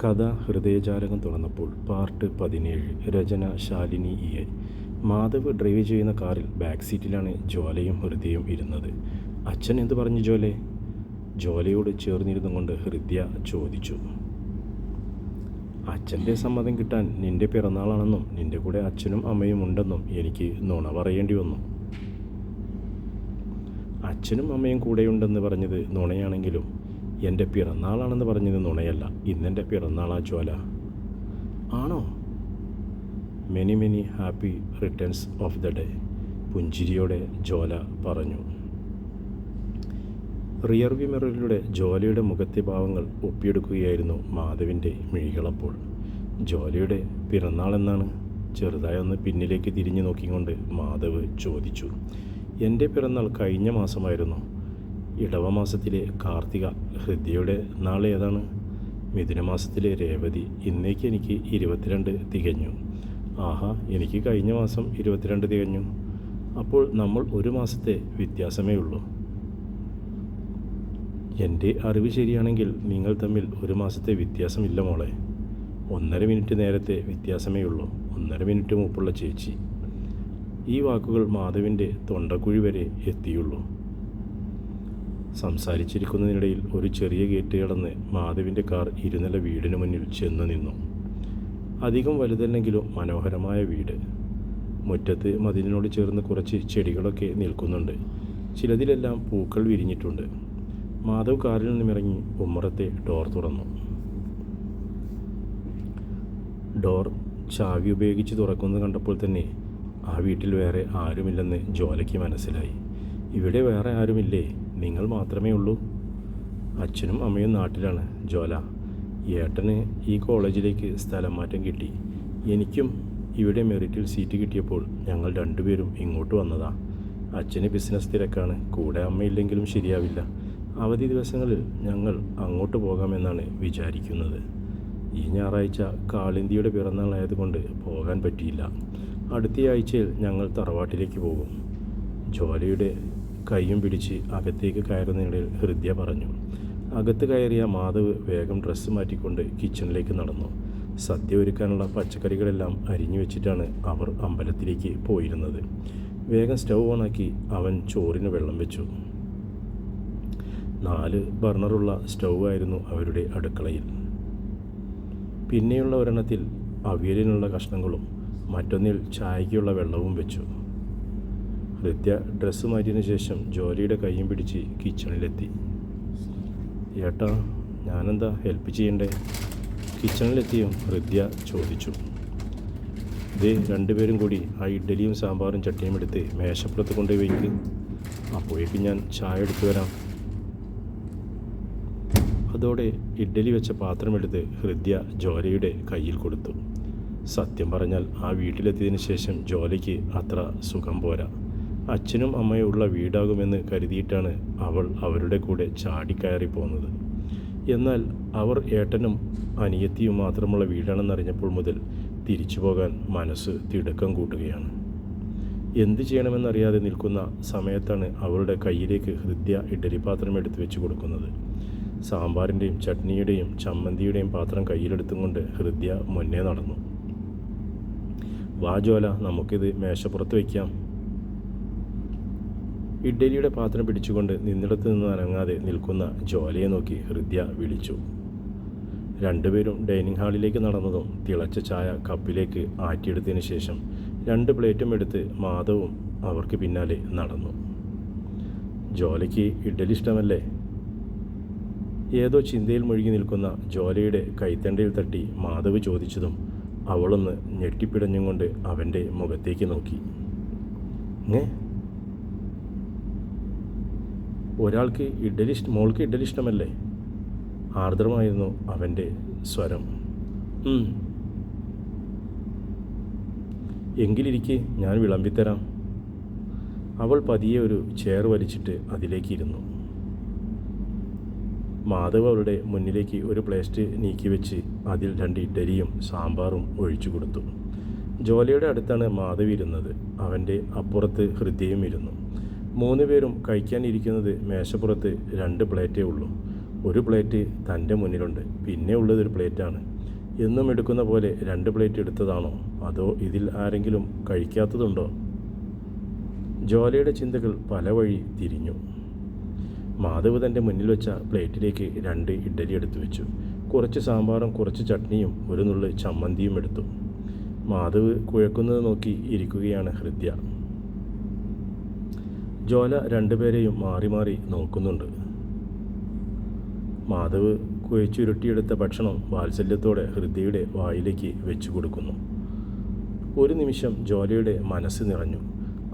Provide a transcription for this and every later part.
കഥ ഹൃദയജാലകം തുറന്നപ്പോൾ പാർട്ട് 17. രചന Shalini E. Madhav drive ചെയ്യുന്ന കാറിൽ ബാക്ക് സീറ്റിലാണ് ജ്വാലയും ഹൃദയയും ഇരുന്നത്. അച്ഛൻ എന്തു പറഞ്ഞു ജോലെ? ജോലയോട് ചേർന്നിരുന്നു കൊണ്ട് ഹൃദയ ചോദിച്ചു. അച്ഛൻ്റെ സമ്മതം കിട്ടാൻ നിന്റെ പിറന്നാളാണെന്നും നിന്റെ കൂടെ അച്ഛനും അമ്മയും ഉണ്ടെന്നും എനിക്ക് നുണ പറയേണ്ടി വന്നു. അച്ഛനും അമ്മയും കൂടെയുണ്ടെന്ന് പറഞ്ഞത് നുണയാണെങ്കിലും എൻ്റെ പിറന്നാളാണെന്ന് പറഞ്ഞത് നുണയല്ല. ഇന്നെൻ്റെ പിറന്നാളാ ജ്വാല. ആണോ? Many many happy returns of the day, പുഞ്ചിരിയോടെ ജ്വാല പറഞ്ഞു. റിയർവ്യൂ മിററിലൂടെ ജ്വാലയുടെ മുഖത്തെ ഭാവങ്ങൾ ഒപ്പിയെടുക്കുകയായിരുന്നു മാധവിൻ്റെ മിഴികളപ്പോൾ. ജ്വാലയുടെ പിറന്നാളെന്നാണ്? ചെറുതായി ഒന്ന് പിന്നിലേക്ക് തിരിഞ്ഞു നോക്കിക്കൊണ്ട് മാധവ് ചോദിച്ചു. എൻ്റെ പിറന്നാൾ കഴിഞ്ഞ മാസമായിരുന്നു, ഇടവമാസത്തിലെ കാർത്തിക. ഹൃദയയുടെ നാൾ ഏതാണ്? മിഥുനമാസത്തിലെ രേവതി. ഇന്നേക്ക് എനിക്ക് 22 തികഞ്ഞു. ആഹാ, എനിക്ക് കഴിഞ്ഞ മാസം 22 തികഞ്ഞു. അപ്പോൾ നമ്മൾ ഒരു മാസത്തെ വ്യത്യാസമേ ഉള്ളൂ. എൻ്റെ അറിവ് ശരിയാണെങ്കിൽ നിങ്ങൾ തമ്മിൽ ഒരു മാസത്തെ വ്യത്യാസമില്ല മോളെ. 1.5 മിനിറ്റ് നേരത്തെ വ്യത്യാസമേ ഉള്ളൂ. 1.5 മിനിറ്റ് മുമ്പുള്ള ചേച്ചി. ഈ വാക്കുകൾ മാധവിൻ്റെ തൊണ്ടക്കുഴി വരെ എത്തിയുള്ളൂ. സംസാരിച്ചിരിക്കുന്നതിനിടയിൽ ഒരു ചെറിയ ഗേറ്റ് കടന്ന് മാധവിൻ്റെ കാർ ഇരുനില വീടിന് മുന്നിൽ ചെന്നു നിന്നു. അധികം വലുതല്ലെങ്കിലും മനോഹരമായ വീട്. മുറ്റത്ത് മതിലിനോട് ചേർന്ന് കുറച്ച് ചെടികളൊക്കെ നിൽക്കുന്നുണ്ട്. ചിലതിലെല്ലാം പൂക്കൾ വിരിഞ്ഞിട്ടുണ്ട്. മാധവ് കാറിൽ നിന്നിറങ്ങി ഉമ്മറത്തെ ഡോർ തുറന്നു. ഡോർ ചാവി ഉപയോഗിച്ച് തുറക്കുന്നത് കണ്ടപ്പോൾ തന്നെ ആ വീട്ടിൽ വേറെ ആരുമില്ലെന്ന് ജ്വാലയ്ക്ക് മനസ്സിലായി. ഇവിടെ വേറെ ആരുമില്ലേ? നിങ്ങൾ മാത്രമേ ഉള്ളൂ? അച്ഛനും അമ്മയും നാട്ടിലാണ് ജ്വാല. ഏട്ടന് ഈ കോളേജിലേക്ക് സ്ഥലം മാറ്റം കിട്ടി. എനിക്കും ഇവിടെ മെറിറ്റിൽ സീറ്റ് കിട്ടിയപ്പോൾ ഞങ്ങൾ രണ്ടുപേരും ഇങ്ങോട്ട് വന്നതാ. അച്ഛന് ബിസിനസ് തിരക്കാണ്, കൂടെ അമ്മയില്ലെങ്കിലും ശരിയാവില്ല. അവധി ദിവസങ്ങളിൽ ഞങ്ങൾ അങ്ങോട്ട് പോകാമെന്നാണ് വിചാരിക്കുന്നത്. ഈ ഞായറാഴ്ച കാളിന്തിയുടെ പിറന്നാളായതുകൊണ്ട് പോകാൻ പറ്റിയില്ല. അടുത്തയാഴ്ചയിൽ ഞങ്ങൾ തറവാട്ടിലേക്ക് പോകും. ജ്വാലയുടെ കൈയും പിടിച്ച് അകത്തേക്ക് കയറുന്നതിനിടയിൽ ഹൃദയ പറഞ്ഞു. അകത്ത് കയറിയ മാധവ് വേഗം ഡ്രസ്സ് മാറ്റിക്കൊണ്ട് കിച്ചണിലേക്ക് നടന്നു. സദ്യ ഒരുക്കാനുള്ള പച്ചക്കറികളെല്ലാം അരിഞ്ഞു വെച്ചിട്ടാണ് അവർ അമ്പലത്തിലേക്ക് പോയിരുന്നത്. വേഗം സ്റ്റൗ ഓണാക്കി അവൻ ചോറിന് വെള്ളം വെച്ചു. 4 ബർണറുള്ള സ്റ്റൗ ആയിരുന്നു അവരുടെ അടുക്കളയിൽ. പിന്നെയുള്ള ഒരെണ്ണത്തിൽ അവിയലിനുള്ള കഷ്ണങ്ങളും മറ്റൊന്നിൽ ചായയ്ക്കുള്ള വെള്ളവും വെച്ചു. ഹൃദയ ഡ്രസ്സ് മാറ്റിയതിനു ശേഷം ജോലിയുടെ കൈയും പിടിച്ച് കിച്ചണിലെത്തി. ഏട്ടാ, ഞാനെന്താ ഹെൽപ്പ് ചെയ്യണ്ടേ? കിച്ചണിലെത്തിയും ഹൃദയ ചോദിച്ചു. ദേ, 2 പേരും കൂടി ആ ഇഡ്ഡലിയും സാമ്പാറും ചട്ടിയും എടുത്ത് മേശപ്പുറത്ത് കൊണ്ടുപോയി വയ്ക്ക്. അപ്പോഴേക്കും ഞാൻ ചായ എടുത്തു വരാം. അതോടെ ഇഡ്ഡലി വെച്ച പാത്രമെടുത്ത് ഹൃദയ ജോലയുടെ കയ്യിൽ കൊടുത്തു. സത്യം പറഞ്ഞാൽ ആ വീട്ടിലെത്തിയതിന് ശേഷം ജോലയ്ക്ക് അത്ര സുഖം പോരാ. അച്ഛനും അമ്മയും ഉള്ള വീടാകുമെന്ന് കരുതിയിട്ടാണ് അവൾ അവരുടെ കൂടെ ചാടിക്കയറി പോകുന്നത്. എന്നാൽ അവർ ഏട്ടനും അനിയത്തിയും മാത്രമുള്ള വീടാണെന്നറിഞ്ഞപ്പോൾ മുതൽ തിരിച്ചു പോകാൻ മനസ്സ് തിടുക്കം കൂട്ടുകയാണ്. എന്ത് ചെയ്യണമെന്നറിയാതെ നിൽക്കുന്ന സമയത്താണ് അവളുടെ കയ്യിലേക്ക് ഹൃദയ ഇഡ്ഡലിപ്പാത്രം എടുത്ത് വെച്ച് കൊടുക്കുന്നത്. സാമ്പാറിൻ്റെയും ചട്നിയുടെയും ചമ്മന്തിയുടെയും പാത്രം കയ്യിലെടുത്തും കൊണ്ട് ഹൃദയ മുന്നേ നടന്നു. വാ ജ്വാല, നമുക്കിത് മേശപ്പുറത്ത് വയ്ക്കാം. ഇഡ്ഡലിയുടെ പാത്രം പിടിച്ചുകൊണ്ട് നിന്നിടത്ത് നിന്ന് അനങ്ങാതെ നിൽക്കുന്ന ജ്വാലയെ നോക്കി ഹൃദയ വിളിച്ചു. 2 പേരും ഡൈനിങ് ഹാളിലേക്ക് നടന്നതും തിളച്ച ചായ കപ്പിലേക്ക് ആറ്റിയെടുത്തതിന് ശേഷം 2 പ്ലേറ്റും എടുത്ത് മാധവും അവർക്ക് പിന്നാലെ നടന്നു. ജ്വാലയ്ക്ക് ഇഡ്ഡലി ഇഷ്ടമല്ലേ? ഏതോ ചിന്തയിൽ മുഴുകി നിൽക്കുന്ന ജ്വാലയുടെ കൈത്തണ്ടയിൽ തട്ടി മാധവ് ചോദിച്ചതും അവളൊന്ന് ഞെട്ടിപ്പിടഞ്ഞും കൊണ്ട് അവൻ്റെ മുഖത്തേക്ക് നോക്കി. ഒരാൾക്ക് മോൾക്ക് ഇഡ്ഡലി ഇഷ്ടമല്ലേ? ആർദ്രമായിരുന്നു അവൻ്റെ സ്വരം. എങ്കിലിരിക്കെ, ഞാൻ വിളമ്പിത്തരാം. അവൾ പതിയെ ഒരു ചെയർ വലിച്ചിട്ട് അതിലേക്ക് ഇരുന്നു. മാധവ് അവളുടെ മുന്നിലേക്ക് ഒരു പ്ലേറ്റ് നീക്കി വെച്ച് അതിൽ 2 ഇഡ്ഡലിയും സാമ്പാറും ഒഴിച്ചു കൊടുത്തു. ജോലിയുടെ അടുത്താണ് മാധവ് ഇരുന്നത്. അവൻ്റെ അപ്പുറത്ത് ഹൃദയയും ഇരുന്നു. 3 പേരും കഴിക്കാനിരിക്കുന്നത് മേശപ്പുറത്ത് 2 പ്ലേറ്റേ ഉള്ളൂ. ഒരു പ്ലേറ്റ് തൻ്റെ മുന്നിലുണ്ട്, പിന്നെ ഉള്ളതൊരു പ്ലേറ്റാണ്. എന്നും എടുക്കുന്ന പോലെ 2 പ്ലേറ്റ് എടുത്തതാണോ, അതോ ഇതിൽ ആരെങ്കിലും കഴിക്കാത്തതുണ്ടോ? ജ്വാലയുടെ ചിന്തകൾ പല വഴി തിരിഞ്ഞു. മാധവ് തൻ്റെ മുന്നിൽ വെച്ച പ്ലേറ്റിലേക്ക് 2 ഇഡ്ഡലി എടുത്തു വെച്ചു. കുറച്ച് സാമ്പാറും കുറച്ച് ചട്നിയും ഒരു നുള്ള് ചമ്മന്തിയും എടുത്തു. മാധവ് കുഴക്കുന്നത് നോക്കി ഇരിക്കുകയാണ് ഹൃദ്യ. ജ്വാല 2 പേരെയും മാറി മാറി നോക്കുന്നുണ്ട്. മാധവ് കുഴച്ചുരുട്ടിയെടുത്ത ഭക്ഷണം വാത്സല്യത്തോടെ ഹൃദ്യയുടെ വായിലേക്ക് വെച്ചു കൊടുക്കുന്നു. ഒരു നിമിഷം ജ്വാലയുടെ മനസ്സ് നിറഞ്ഞു.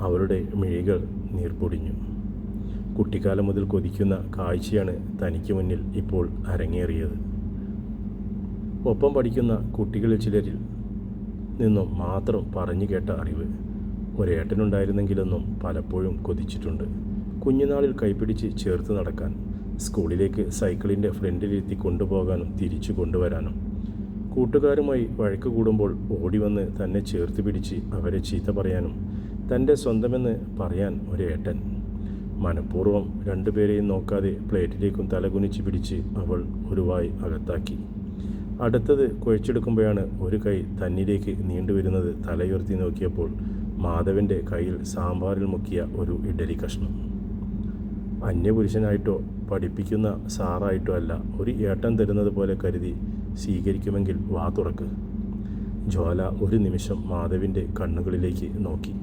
അവരുടെ മിഴികൾ നീർപ്പൊടിഞ്ഞു. കുട്ടിക്കാലം മുതൽ കൊതിക്കുന്ന കാഴ്ചയാണ് തനിക്ക് മുന്നിൽ ഇപ്പോൾ അരങ്ങേറിയത്. ഒപ്പം പഠിക്കുന്ന കുട്ടികളിൽ ചിലരിൽ നിന്നും മാത്രം പറഞ്ഞു കേട്ട അറിവ്. ഒരേട്ടനുണ്ടായിരുന്നെങ്കിലെന്നും പലപ്പോഴും കൊതിച്ചിട്ടുണ്ട്. കുഞ്ഞുനാളിൽ കൈപ്പിടിച്ച് ചേർത്ത് നടക്കാൻ, സ്കൂളിലേക്ക് സൈക്കിളിൻ്റെ ഫ്രണ്ടിലിരുത്തി കൊണ്ടുപോകാനും തിരിച്ചു കൊണ്ടുവരാനും, കൂട്ടുകാരുമായി വഴക്ക് കൂടുമ്പോൾ ഓടി വന്ന് തന്നെ ചേർത്ത് പിടിച്ച് അവരെ ചീത്ത പറയാനും, തൻ്റെ സ്വന്തമെന്ന് പറയാൻ ഒരേട്ടൻ. മനഃപൂർവ്വം 2 പേരെയും നോക്കാതെ പ്ലേറ്റിലേക്കും തലകുനിച്ച് പിടിച്ച് അവൾ ഒരു വായ് അകത്താക്കി. അടുത്തത് കുഴച്ചെടുക്കുമ്പോഴാണ് ഒരു കൈ തന്നിലേക്ക് നീണ്ടുവരുന്നത്. തലയുയർത്തി നോക്കിയപ്പോൾ മാധവൻ്റെ കയ്യിൽ സാമ്പാറിൽ മുക്കിയ ഒരു ഇഡ്ഡലി കഷ്ണം. അന്യപുരുഷനായിട്ടോ പഠിപ്പിക്കുന്ന സാറായിട്ടോ അല്ല, ഒരു ഏട്ടൻ തരുന്നത് പോലെ കരുതി സ്വീകരിക്കുമെങ്കിൽ വാ തുറക്ക്. ജ്വാല ഒരു നിമിഷം മാധവിൻ്റെ കണ്ണുകളിലേക്ക് നോക്കി.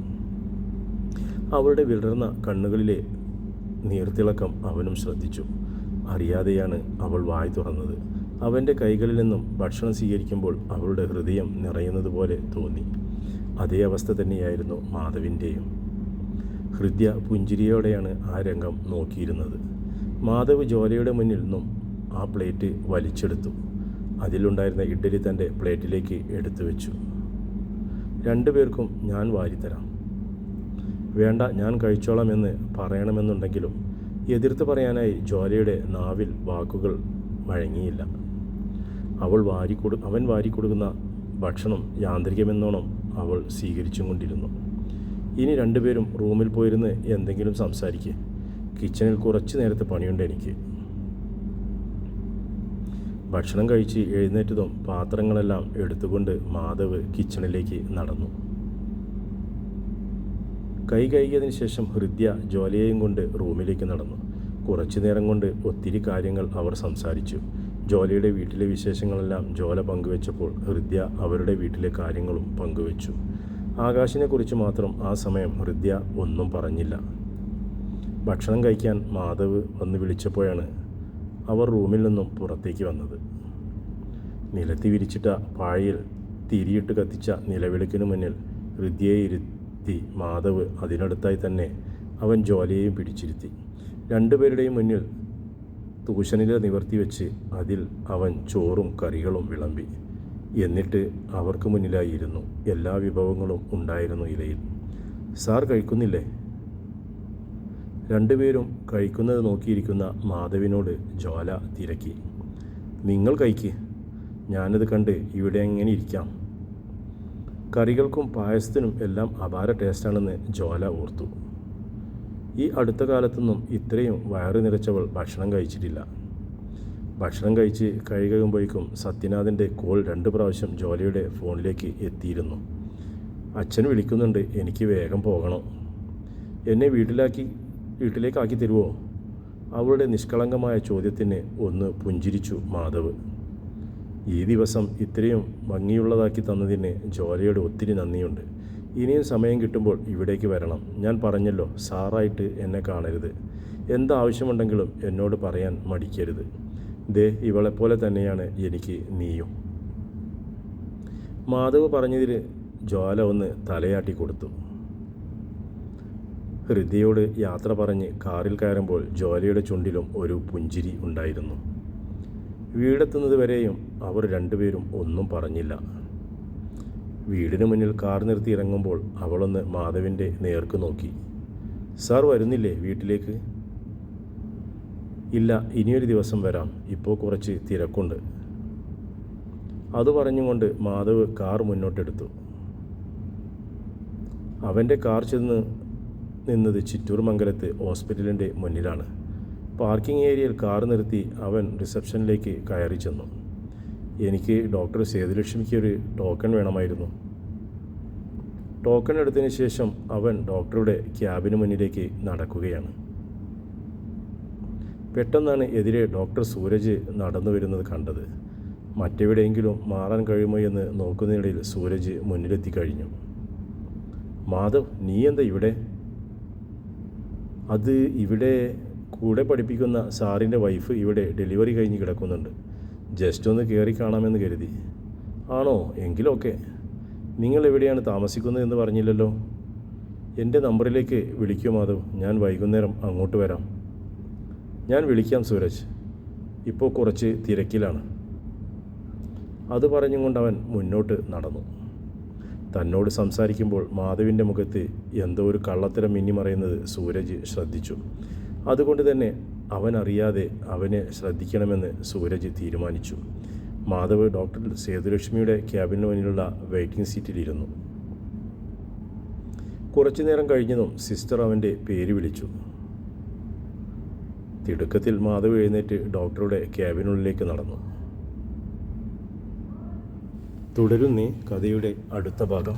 അവളുടെ വിടർന്ന കണ്ണുകളിലെ നീർത്തിളക്കം അവനും ശ്രദ്ധിച്ചു. അറിയാതെയാണ് അവൾ വായ് തുറന്നത്. അവൻ്റെ കൈകളിൽ നിന്നും ഭക്ഷണം സ്വീകരിക്കുമ്പോൾ അവളുടെ ഹൃദയം നിറയുന്നത് പോലെ തോന്നി. അതേ അവസ്ഥ തന്നെയായിരുന്നു മാധവിൻ്റെയും. ഹൃദ്യ പുഞ്ചിരിയോടെയാണ് ആ രംഗം നോക്കിയിരുന്നത്. മാധവ് ജ്വാലയുടെ മുന്നിൽ നിന്നും ആ പ്ലേറ്റ് വലിച്ചെടുത്തു. അതിലുണ്ടായിരുന്ന ഇഡ്ഡലി തൻ്റെ പ്ലേറ്റിലേക്ക് എടുത്തു വെച്ചു. 2 പേർക്കും ഞാൻ വാരിത്തരാം. വേണ്ട, ഞാൻ കഴിച്ചോളാം എന്ന് പറയണമെന്നുണ്ടെങ്കിലും എതിർത്ത് പറയാനായി ജ്വാലയുടെ നാവിൽ വാക്കുകൾ വഴങ്ങിയില്ല. അവൻ വാരിക്കൊടുക്കുന്ന ഭക്ഷണം യാന്ത്രികമെന്നോണം അവൾ സ്വീകരിച്ചും കൊണ്ടിരുന്നു. ഇനി 2 പേരും റൂമിൽ പോയിരുന്ന് എന്തെങ്കിലും സംസാരിക്കുക. കിച്ചണിൽ കുറച്ച് നേരത്തെ പണിയുണ്ട് എനിക്ക്. ഭക്ഷണം കഴിച്ച് എഴുന്നേറ്റതും പാത്രങ്ങളെല്ലാം എടുത്തുകൊണ്ട് മാധവ് കിച്ചണിലേക്ക് നടന്നു. കൈ കഴുകിയതിന് ശേഷം ഹൃദ്യ ജ്വാലയെയും കൊണ്ട് റൂമിലേക്ക് നടന്നു. കുറച്ചു നേരം കൊണ്ട് ഒത്തിരി കാര്യങ്ങൾ അവർ സംസാരിച്ചു. ജ്വാലയുടെ വീട്ടിലെ വിശേഷങ്ങളെല്ലാം ജ്വാല പങ്കുവെച്ചപ്പോൾ ഹൃദ്യ അവരുടെ വീട്ടിലെ കാര്യങ്ങളും പങ്കുവെച്ചു. ആകാശിനെക്കുറിച്ച് മാത്രം ആ സമയം ഹൃദ്യ ഒന്നും പറഞ്ഞില്ല. ഭക്ഷണം കഴിക്കാൻ മാധവ് വന്ന് വിളിച്ചപ്പോഴാണ് അവർ റൂമിൽ നിന്നും പുറത്തേക്ക് വന്നത്. നിലത്തി വിരിച്ചിട്ട പാഴയിൽ തിരിയിട്ട് കത്തിച്ച നിലവിളക്കിനു മുന്നിൽ ഹൃദ്യയെ ഇരുത്തി മാധവ് അതിനടുത്തായി തന്നെ അവൻ ജ്വാലയെയും പിടിച്ചിരുത്തി. 2 പേരുടെയും മുന്നിൽ തൂശനില നിവർത്തി വെച്ച് അതിൽ അവൻ ചോറും കറികളും വിളമ്പി. എന്നിട്ട് അവർക്ക് മുന്നിലായി ഇരുന്നു. എല്ലാ വിഭവങ്ങളും ഉണ്ടായിരുന്നു ഇലയിൽ. സാർ കഴിക്കുന്നില്ലേ? 2 പേരും കഴിക്കുന്നത് നോക്കിയിരിക്കുന്ന മാധവിനോട് ജ്വാല തിരക്കി. നിങ്ങൾ കഴിക്ക്, ഞാനത് കണ്ട് ഇവിടെ എങ്ങനെ ഇരിക്കാം. കറികൾക്കും പായസത്തിനും എല്ലാം അപാര ടേസ്റ്റാണെന്ന് ജ്വാല ഓർത്തു. ഈ അടുത്ത കാലത്തൊന്നും ഇത്രയും വയറ് നിറച്ചവൾ ഭക്ഷണം കഴിച്ചിട്ടില്ല. ഭക്ഷണം കഴിച്ച് കഴിയുമ്പോഴേക്കും സത്യനാഥൻ്റെ കോൾ 2 പ്രാവശ്യം ജ്വാലയുടെ ഫോണിലേക്ക് എത്തിയിരുന്നു. അച്ഛൻ വിളിക്കുന്നുണ്ട്, എനിക്ക് വേഗം പോകണം. എന്നെ വീട്ടിലേക്കാക്കി തരുമോ? അവളുടെ നിഷ്കളങ്കമായ ചോദ്യത്തിന് ഒന്ന് പുഞ്ചിരിച്ചു മാധവ്. ഈ ദിവസം ഇത്രയും ഭംഗിയുള്ളതാക്കി തന്നതിന് ജ്വാലയോട് ഒത്തിരി നന്ദിയുണ്ട്. ഇനിയും സമയം കിട്ടുമ്പോൾ ഇവിടേക്ക് വരണം. ഞാൻ പറഞ്ഞല്ലോ, സാറായിട്ട് എന്നെ കാണരുത്. എന്താവശ്യമുണ്ടെങ്കിലും എന്നോട് പറയാൻ മടിക്കരുത്. ദേ, ഇവളെപ്പോലെ തന്നെയാണ് എനിക്ക് നീയും. മാധവ് പറഞ്ഞതിൽ ജ്വാല ഒന്ന് തലയാട്ടി കൊടുത്തു. ഹൃദയോട് യാത്ര പറഞ്ഞ് കാറിൽ കയറുമ്പോൾ ജ്വാലയുടെ ചുണ്ടിലും ഒരു പുഞ്ചിരി ഉണ്ടായിരുന്നു. വീടെത്തുന്നത് വരെയും അവർ 2 പേരും ഒന്നും പറഞ്ഞില്ല. വീടിന് മുന്നിൽ കാർ നിർത്തി ഇറങ്ങുമ്പോൾ അവളൊന്ന് മാധവിൻ്റെ നേർക്ക് നോക്കി. സാർ വരുന്നില്ലേ വീട്ടിലേക്ക്? ഇല്ല, ഇനിയൊരു ദിവസം വരാം, ഇപ്പോൾ കുറച്ച് തിരക്കുണ്ട്. അത് പറഞ്ഞുകൊണ്ട് മാധവ് കാർ മുന്നോട്ടെടുത്തു. അവൻ്റെ കാർ ചെന്ന് നിന്നത് ചിറ്റൂർ മംഗലത്ത് ഹോസ്പിറ്റലിൻ്റെ മുന്നിലാണ്. പാർക്കിംഗ് ഏരിയയിൽ കാർ നിർത്തി അവൻ റിസപ്ഷനിലേക്ക് കയറി ചെന്നു. എനിക്ക് ഡോക്ടർ സേതുലക്ഷ്മിക്ക് ഒരു ടോക്കൺ വേണമായിരുന്നു. ടോക്കൺ എടുത്തതിന് ശേഷം അവൻ ഡോക്ടറുടെ ക്യാബിന് മുന്നിലേക്ക് നടക്കുകയാണ്. പെട്ടെന്നാണ് എതിരെ ഡോക്ടർ സൂരജ് നടന്നു വരുന്നത് കണ്ടത്. മറ്റെവിടെയെങ്കിലും മാറാൻ കഴിയുമോ എന്ന് നോക്കുന്നതിനിടയിൽ സൂരജ് മുന്നിലെത്തി കഴിഞ്ഞു. മാധവ്, നീ എന്താ ഇവിടെ? അത് ഇവിടെ കൂടെ പഠിപ്പിക്കുന്ന സാറിൻ്റെ വൈഫ് ഇവിടെ ഡെലിവറി കഴിഞ്ഞ് കിടക്കുന്നുണ്ട്. ജസ്റ്റ് ഒന്ന് കയറി കാണാമെന്ന് കരുതി. ആണോ? എങ്കിലൊക്കെ. നിങ്ങൾ എവിടെയാണ് താമസിക്കുന്നത് എന്ന് പറഞ്ഞില്ലല്ലോ. എൻ്റെ നമ്പറിലേക്ക് വിളിക്കൂ മാധവ്, ഞാൻ വൈകുന്നേരം അങ്ങോട്ട് വരാം. ഞാൻ വിളിക്കാം സൂരജ്, ഇപ്പോൾ കുറച്ച് തിരക്കിലാണ്. അത് പറഞ്ഞുകൊണ്ട് അവൻ മുന്നോട്ട് നടന്നു. തന്നോട് സംസാരിക്കുമ്പോൾ മാധവിൻ്റെ മുഖത്ത് എന്തോ ഒരു കള്ളത്തരം മിന്നിമറയുന്നത് സൂരജ് ശ്രദ്ധിച്ചു. അതുകൊണ്ട് തന്നെ അവൻ അറിയാതെ അവനെ ശ്രദ്ധിക്കണമെന്ന് സൂരജ് തീരുമാനിച്ചു. മാധവ് ഡോക്ടർ സേതുലക്ഷ്മിയുടെ ക്യാബിന് മുന്നിലുള്ള വെയിറ്റിംഗ് സീറ്റിലിരുന്നു. കുറച്ചു നേരം കഴിഞ്ഞതും സിസ്റ്റർ അവൻ്റെ പേര് വിളിച്ചു. തിടുക്കത്തിൽ മാധവ് എഴുന്നേറ്റ് ഡോക്ടറുടെ ക്യാബിനുള്ളിലേക്ക് നടന്നു. തുടരുന്നേ കഥയുടെ അടുത്ത ഭാഗം.